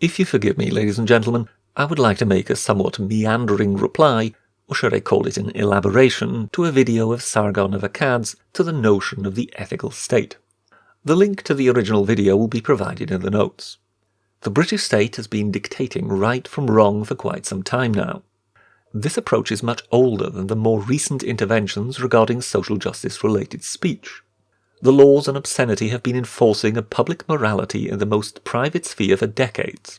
If you forgive me, ladies and gentlemen, I would like to make a somewhat meandering reply, or should I call it an elaboration, to a video of Sargon of Akkad's to the notion of the ethical state. The link to the original video will be provided in the notes. The British state has been dictating right from wrong for quite some time now. This approach is much older than the more recent interventions regarding social justice-related speech. The laws on obscenity have been enforcing a public morality in the most private sphere for decades.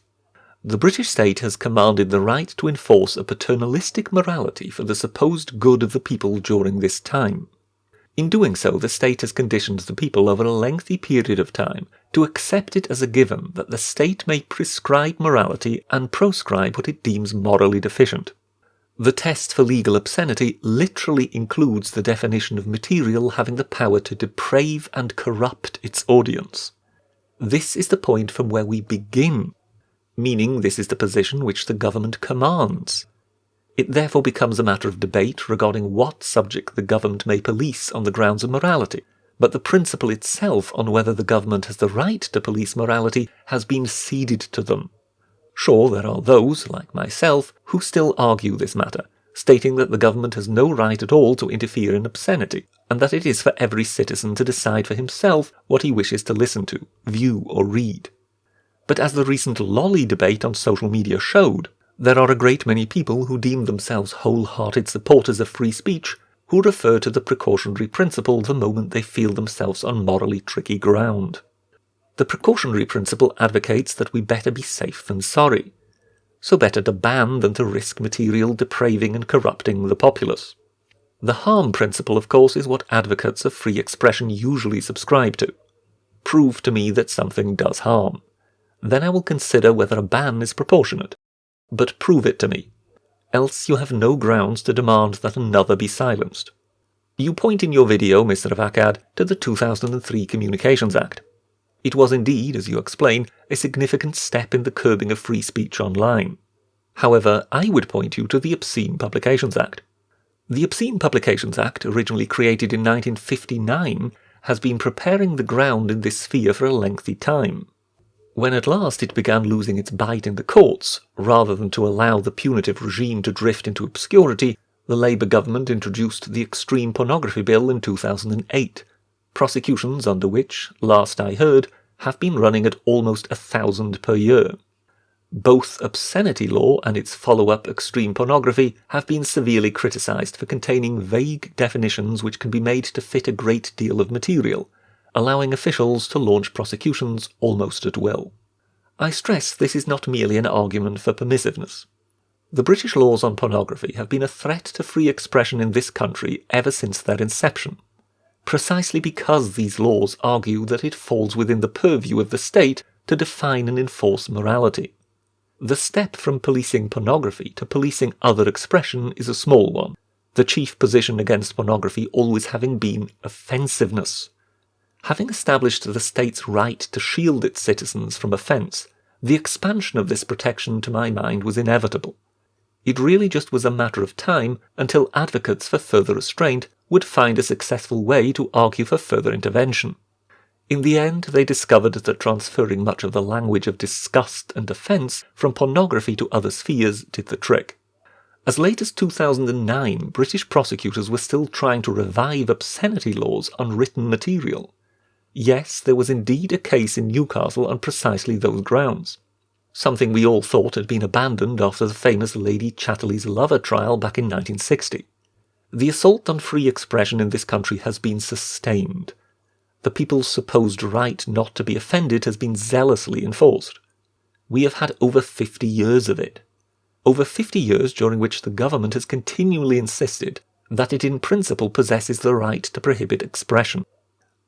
The British state has commanded the right to enforce a paternalistic morality for the supposed good of the people during this time. In doing so, the state has conditioned the people over a lengthy period of time to accept it as a given that the state may prescribe morality and proscribe what it deems morally deficient. The test for legal obscenity literally includes the definition of material having the power to deprave and corrupt its audience. This is the point from where we begin, meaning this is the position which the government commands. It therefore becomes a matter of debate regarding what subject the government may police on the grounds of morality, but the principle itself on whether the government has the right to police morality has been ceded to them. Sure, there are those, like myself, who still argue this matter, stating that the government has no right at all to interfere in obscenity, and that it is for every citizen to decide for himself what he wishes to listen to, view or read. But as the recent lolly debate on social media showed, there are a great many people who deem themselves wholehearted supporters of free speech who refer to the precautionary principle the moment they feel themselves on morally tricky ground. The precautionary principle advocates that we better be safe than sorry, so better to ban than to risk material depraving and corrupting the populace. The harm principle, of course, is what advocates of free expression usually subscribe to. Prove to me that something does harm. Then I will consider whether a ban is proportionate. But prove it to me. Else you have no grounds to demand that another be silenced. You point in your video, Mr. of Akkad, to the 2003 Communications Act. It was indeed, as you explain, a significant step in the curbing of free speech online. However, I would point you to the Obscene Publications Act. The Obscene Publications Act, originally created in 1959, has been preparing the ground in this sphere for a lengthy time. When at last it began losing its bite in the courts, rather than to allow the punitive regime to drift into obscurity, the Labour government introduced the Extreme Pornography Bill in 2008, prosecutions under which, last I heard, have been running at almost 1,000 per year. Both obscenity law and its follow-up extreme pornography have been severely criticised for containing vague definitions which can be made to fit a great deal of material, allowing officials to launch prosecutions almost at will. I stress this is not merely an argument for permissiveness. The British laws on pornography have been a threat to free expression in this country ever since their inception, precisely because these laws argue that it falls within the purview of the state to define and enforce morality. The step from policing pornography to policing other expression is a small one, the chief position against pornography always having been offensiveness. Having established the state's right to shield its citizens from offence, the expansion of this protection, to my mind, was inevitable. It really just was a matter of time until advocates for further restraint would find a successful way to argue for further intervention. In the end, they discovered that transferring much of the language of disgust and offence from pornography to other spheres did the trick. As late as 2009, British prosecutors were still trying to revive obscenity laws on written material. Yes, there was indeed a case in Newcastle on precisely those grounds. Something we all thought had been abandoned after the famous Lady Chatterley's lover trial back in 1960. The assault on free expression in this country has been sustained. The people's supposed right not to be offended has been zealously enforced. We have had over 50 years of it. Over 50 years during which the government has continually insisted that it in principle possesses the right to prohibit expression.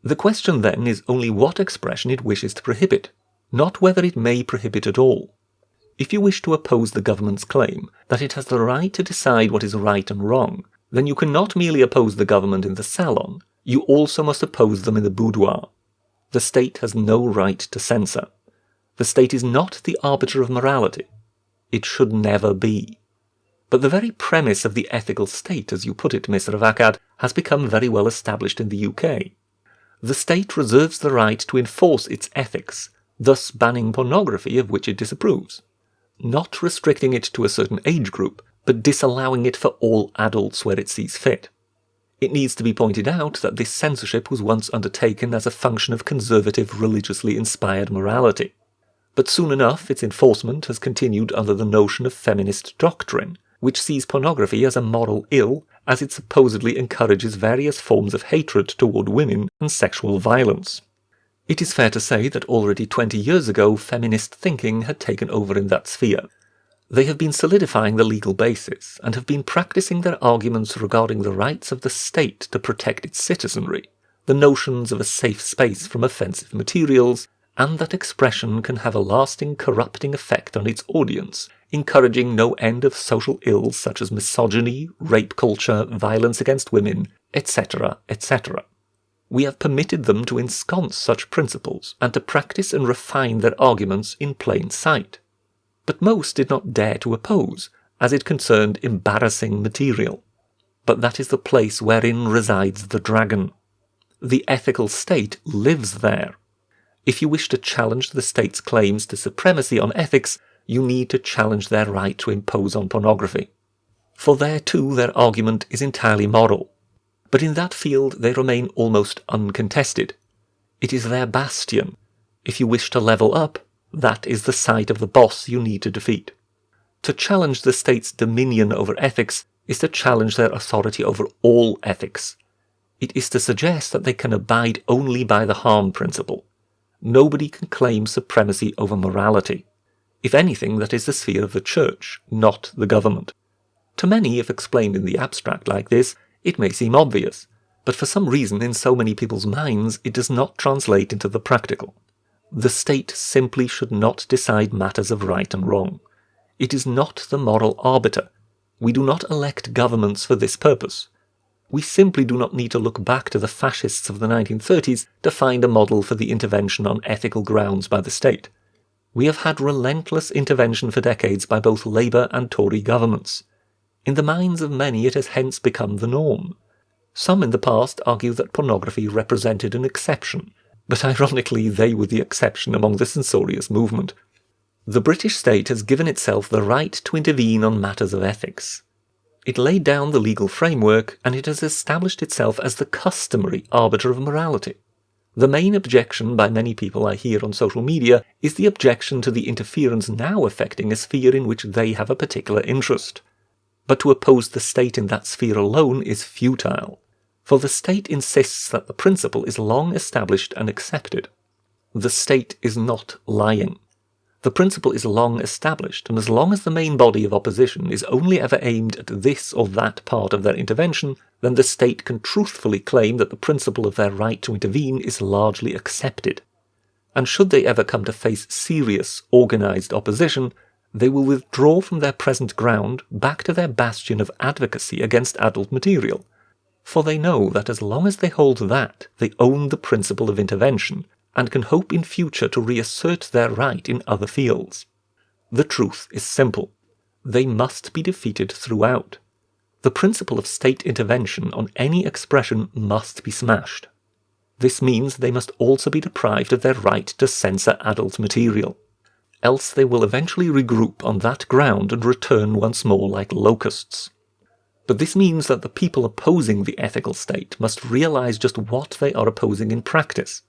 The question then is only what expression it wishes to prohibit, not whether it may prohibit at all. If you wish to oppose the government's claim that it has the right to decide what is right and wrong, then you cannot merely oppose the government in the salon, you also must oppose them in the boudoir. The state has no right to censor. The state is not the arbiter of morality. It should never be. But the very premise of the ethical state, as you put it, Mr. of Akkad, has become very well established in the UK. The state reserves the right to enforce its ethics, thus banning pornography of which it disapproves. Not restricting it to a certain age group, but disallowing it for all adults where it sees fit. It needs to be pointed out that this censorship was once undertaken as a function of conservative, religiously inspired morality. But soon enough its enforcement has continued under the notion of feminist doctrine, which sees pornography as a moral ill, as it supposedly encourages various forms of hatred toward women and sexual violence. It is fair to say that already 20 years ago feminist thinking had taken over in that sphere. They have been solidifying the legal basis, and have been practicing their arguments regarding the rights of the state to protect its citizenry, the notions of a safe space from offensive materials, and that expression can have a lasting corrupting effect on its audience, encouraging no end of social ills such as misogyny, rape culture, violence against women, etc., etc. We have permitted them to ensconce such principles, and to practice and refine their arguments in plain sight. But most did not dare to oppose, as it concerned embarrassing material. But that is the place wherein resides the dragon. The ethical state lives there. If you wish to challenge the state's claims to supremacy on ethics, you need to challenge their right to impose on pornography. For there too their argument is entirely moral. But in that field they remain almost uncontested. It is their bastion. If you wish to level up, that is the side of the boss you need to defeat. To challenge the state's dominion over ethics is to challenge their authority over all ethics. It is to suggest that they can abide only by the harm principle. Nobody can claim supremacy over morality. If anything, that is the sphere of the church, not the government. To many, if explained in the abstract like this, it may seem obvious, but for some reason in so many people's minds it does not translate into the practical. The state simply should not decide matters of right and wrong. It is not the moral arbiter. We do not elect governments for this purpose. We simply do not need to look back to the fascists of the 1930s to find a model for the intervention on ethical grounds by the state. We have had relentless intervention for decades by both Labour and Tory governments. In the minds of many it has hence become the norm. Some in the past argue that pornography represented an exception, but ironically they were the exception among the censorious movement. The British state has given itself the right to intervene on matters of ethics. It laid down the legal framework, and it has established itself as the customary arbiter of morality. The main objection by many people I hear on social media is the objection to the interference now affecting a sphere in which they have a particular interest. But to oppose the state in that sphere alone is futile, for the state insists that the principle is long established and accepted. The state is not lying. The principle is long established, and as long as the main body of opposition is only ever aimed at this or that part of their intervention, then the state can truthfully claim that the principle of their right to intervene is largely accepted. And should they ever come to face serious, organised opposition, they will withdraw from their present ground back to their bastion of advocacy against adult material. For they know that as long as they hold that, they own the principle of intervention, and can hope in future to reassert their right in other fields. The truth is simple. They must be defeated throughout. The principle of state intervention on any expression must be smashed. This means they must also be deprived of their right to censor adult material. Else they will eventually regroup on that ground and return once more like locusts. But this means that the people opposing the ethical state must realize just what they are opposing in practice.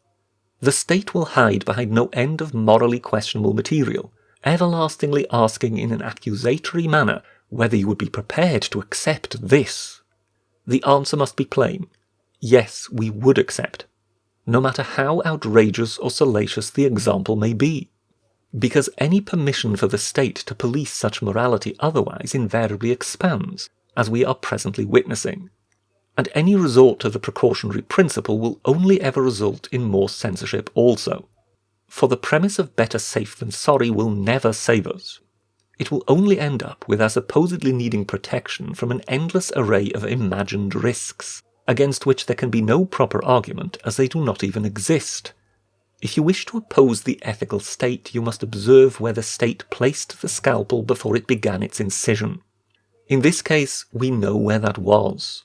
The state will hide behind no end of morally questionable material, everlastingly asking in an accusatory manner whether you would be prepared to accept this. The answer must be plain. Yes, we would accept, no matter how outrageous or salacious the example may be. Because any permission for the state to police such morality otherwise invariably expands, as we are presently witnessing. And any resort to the precautionary principle will only ever result in more censorship also. For the premise of better safe than sorry will never save us. It will only end up with our supposedly needing protection from an endless array of imagined risks, against which there can be no proper argument as they do not even exist. If you wish to oppose the ethical state, you must observe where the state placed the scalpel before it began its incision. In this case, we know where that was.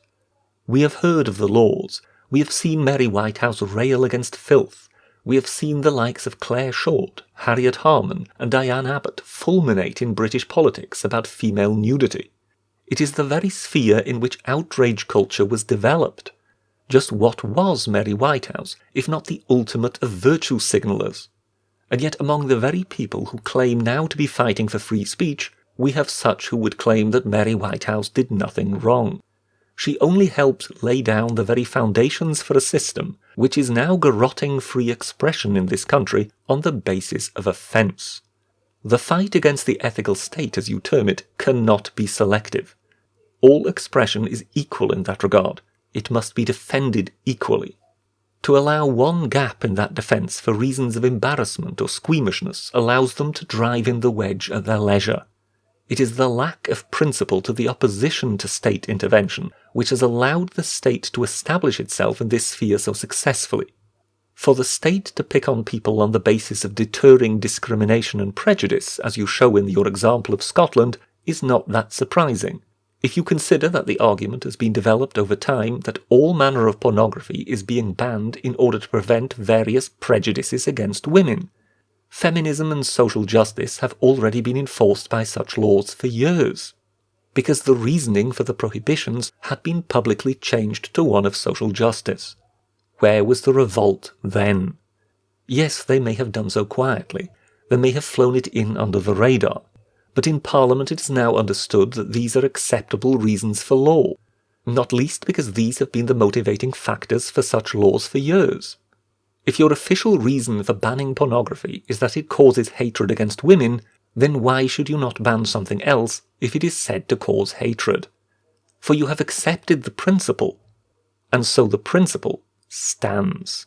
We have heard of the laws, we have seen Mary Whitehouse rail against filth, We have seen the likes of Claire Short, Harriet Harman, and Diane Abbott fulminate in British politics about female nudity. It is the very sphere in which outrage culture was developed. Just what was Mary Whitehouse, if not the ultimate of virtue signallers? And yet among the very people who claim now to be fighting for free speech, we have such who would claim that Mary Whitehouse did nothing wrong. She only helped lay down the very foundations for a system which is now garrotting free expression in this country on the basis of offence. The fight against the ethical state, as you term it, cannot be selective. All expression is equal in that regard. It must be defended equally. To allow one gap in that defence for reasons of embarrassment or squeamishness allows them to drive in the wedge at their leisure. It is the lack of principle to the opposition to state intervention which has allowed the state to establish itself in this sphere so successfully. For the state to pick on people on the basis of deterring discrimination and prejudice, as you show in your example of Scotland, is not that surprising, if you consider that the argument has been developed over time that all manner of pornography is being banned in order to prevent various prejudices against women. Feminism and social justice have already been enforced by such laws for years, because the reasoning for the prohibitions had been publicly changed to one of social justice. Where was the revolt then? Yes, they may have done so quietly. They may have flown it in under the radar. But in Parliament it is now understood that these are acceptable reasons for law, not least because these have been the motivating factors for such laws for years. If your official reason for banning pornography is that it causes hatred against women, then why should you not ban something else if it is said to cause hatred? For you have accepted the principle, and so the principle stands.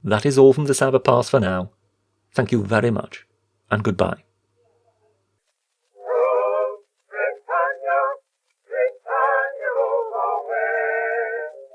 That is all from the Cyberpass for now. Thank you very much, and goodbye.